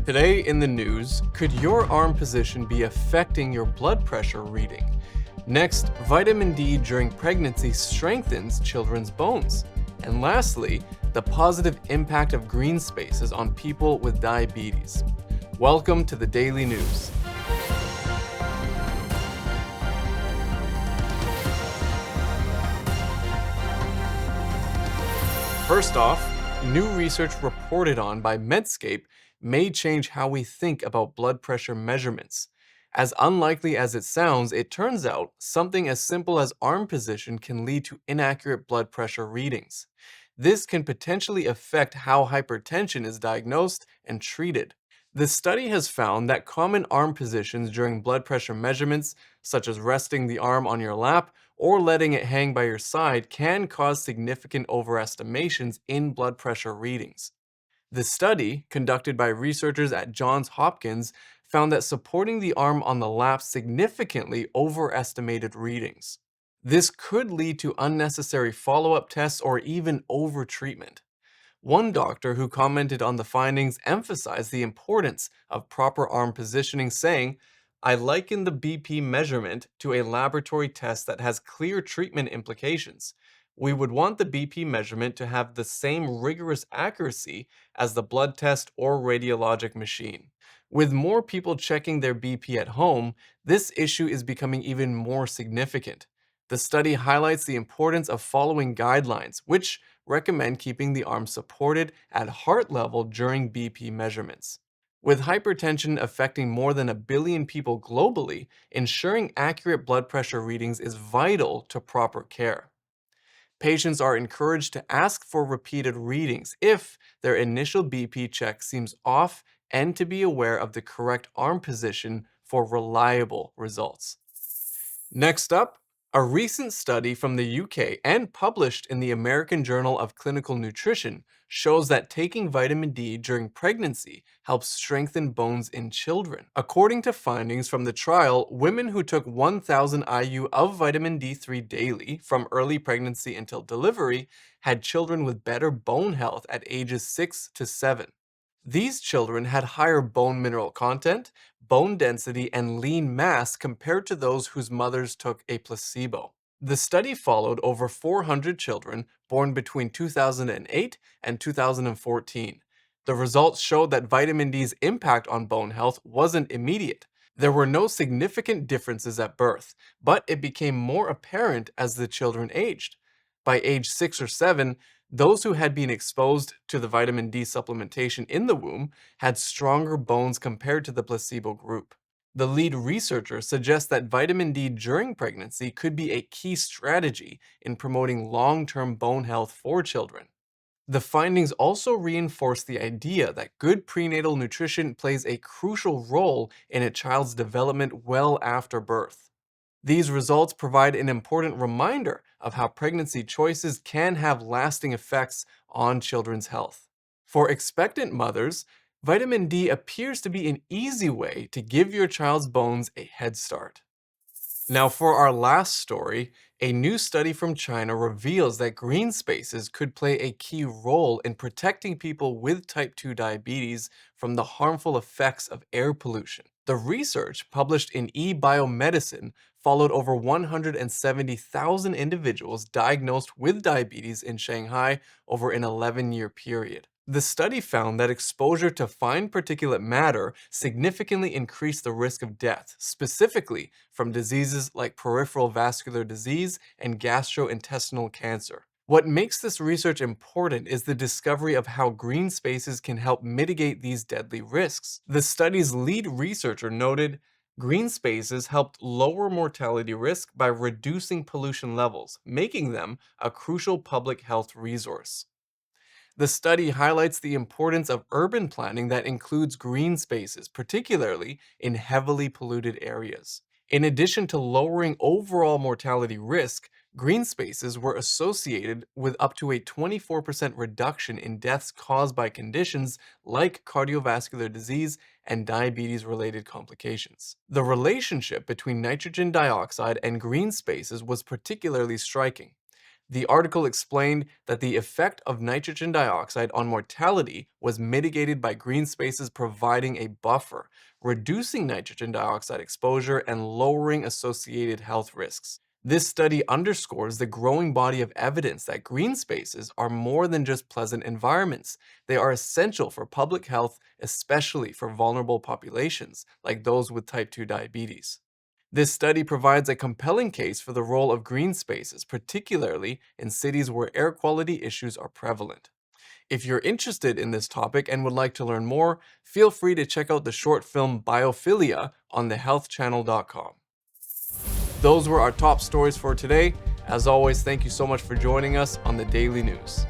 Today in the news, could your arm position be affecting your blood pressure reading? Next, vitamin D during pregnancy strengthens children's bones. And lastly, the positive impact of green spaces on people with diabetes. Welcome to the Daily News. First off, new research reported on by Medscape may change how we think about blood pressure measurements. As unlikely as it sounds, it turns out something as simple as arm position can lead to inaccurate blood pressure readings. This can potentially affect how hypertension is diagnosed and treated. The study has found that common arm positions during blood pressure measurements, such as resting the arm on your lap or letting it hang by your side, can cause significant overestimations in blood pressure readings. The study, conducted by researchers at Johns Hopkins, found that supporting the arm on the lap significantly overestimated readings. This could lead to unnecessary follow-up tests or even overtreatment. One doctor who commented on the findings emphasized the importance of proper arm positioning, saying, "I liken the BP measurement to a laboratory test that has clear treatment implications. We would want the BP measurement to have the same rigorous accuracy as the blood test or radiologic machine." With more people checking their BP at home, this issue is becoming even more significant. The study highlights the importance of following guidelines, which recommend keeping the arm supported at heart level during BP measurements. With hypertension affecting more than 1 billion people globally, ensuring accurate blood pressure readings is vital to proper care. Patients are encouraged to ask for repeated readings if their initial BP check seems off and to be aware of the correct arm position for reliable results. Next up, a recent study from the UK and published in the American Journal of Clinical Nutrition shows that taking vitamin D during pregnancy helps strengthen bones in children. According to findings from the trial, women who took 1,000 IU of vitamin D3 daily from early pregnancy until delivery had children with better bone health at ages 6 to 7. These children had higher bone mineral content, bone density, and lean mass compared to those whose mothers took a placebo. The study followed over 400 children born between 2008 and 2014. The results showed that vitamin D's impact on bone health wasn't immediate. There were no significant differences at birth, but it became more apparent as the children aged. By age 6 or 7, those who had been exposed to the vitamin D supplementation in the womb had stronger bones compared to the placebo group. The lead researcher suggests that vitamin D during pregnancy could be a key strategy in promoting long-term bone health for children. The findings also reinforce the idea that good prenatal nutrition plays a crucial role in a child's development well after birth. These results provide an important reminder of how pregnancy choices can have lasting effects on children's health. For expectant mothers, vitamin D appears to be an easy way to give your child's bones a head start. Now, for our last story, a new study from China reveals that green spaces could play a key role in protecting people with type 2 diabetes from the harmful effects of air pollution. The research, published in eBiomedicine, followed over 170,000 individuals diagnosed with diabetes in Shanghai over an 11-year period. The study found that exposure to fine particulate matter significantly increased the risk of death, specifically from diseases like peripheral vascular disease and gastrointestinal cancer. What makes this research important is the discovery of how green spaces can help mitigate these deadly risks. The study's lead researcher noted, "Green spaces helped lower mortality risk by reducing pollution levels, making them a crucial public health resource." The study highlights the importance of urban planning that includes green spaces, particularly in heavily polluted areas. In addition to lowering overall mortality risk, green spaces were associated with up to a 24% reduction in deaths caused by conditions like cardiovascular disease and diabetes-related complications. The relationship between nitrogen dioxide and green spaces was particularly striking. The article explained that the effect of nitrogen dioxide on mortality was mitigated by green spaces providing a buffer, reducing nitrogen dioxide exposure and lowering associated health risks. This study underscores the growing body of evidence that green spaces are more than just pleasant environments. They are essential for public health, especially for vulnerable populations like those with type 2 diabetes. This study provides a compelling case for the role of green spaces, particularly in cities where air quality issues are prevalent. If you're interested in this topic and would like to learn more, feel free to check out the short film Biophilia on thehealthchannel.com. Those were our top stories for today. As always, thank you so much for joining us on the Daily News.